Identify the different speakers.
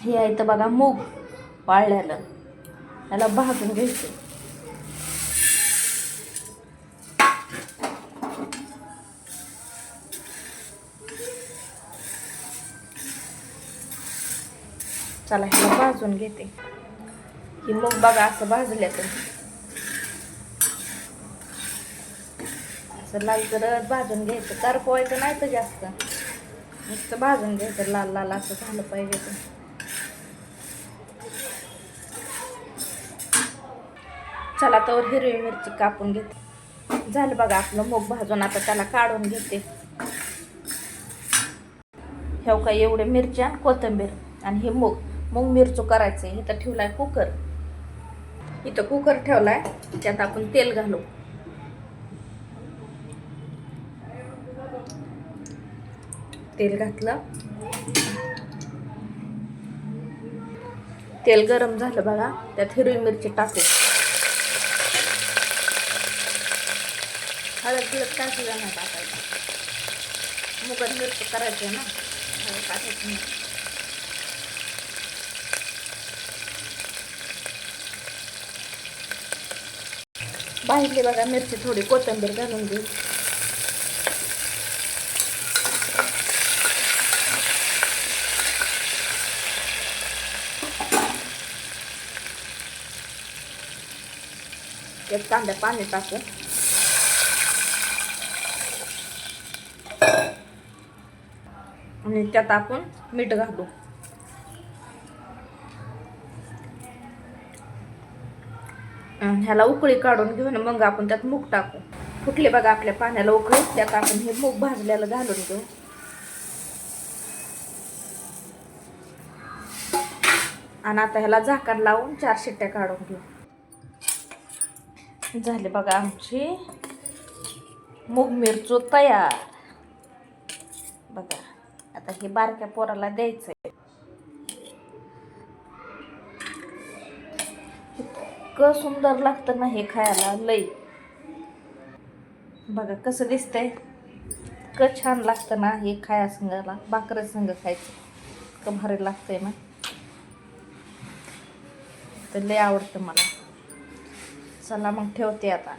Speaker 1: हे आहे तर बघा मूग वाळल्यालं, त्याला भाजून घ्यायचं. चला ह्याला भाजून घेते. ही मूग बघा असं भाजल्याचं, असं लाल करत भाजून घ्यायचं. करपवायचं नाही तर जास्त, नुसतं भाजून घ्यायचं. लाल लाल असं झालं पाहिजे ते. चला तर हिरवी मिरची कापून घेते. झालं बघा आपलं मूग भाजून. आता त्याला काढून घेते. ह्याव काय एवढे मिरच्या, कोथिंबीर आणि हे मूग मिरचू करायचं. इथं ठेवलाय कुकर, इथं कुकर ठेवलाय. त्यात आपण तेल घालू. तेल घातलं, तेल गरम झालं बघा. त्यात हिरवी मिरची टाकू. हळद टाकलं नाही टाकायचं, मुगात मिरची करायची ना, हळद टाकायची नाही. भाजली बघा मिरची, थोडी कोथिंबीर घालून घेऊ. एक तांब्या पाणी टाकू. आणि त्यात आपण मीठ घालू. ह्याला उकळी काढून घेऊन मग आपण त्यात मूग टाकू. फुटले बघा आपल्या पाण्याला उकळी. त्यात आपण हे मूग भाजलेलं घालून घेऊ. आणि आता ह्याला झाकण लावून 4 शिट्ट्या काढून घेऊ. झाले बघा आमची मूग मिरचू तयार. बघा आता हे बारक्या पोराला द्यायचंय. इतकं सुंदर लागतं ना हे खायला, लई. बघा कसं दिसतंय, इतकं छान लागतं ना हे खाया संगाला. भाकरी संग खायचं इतकं भारी लागतंय ना, तर लई आवडतं मला. चला मग ठेवते आता.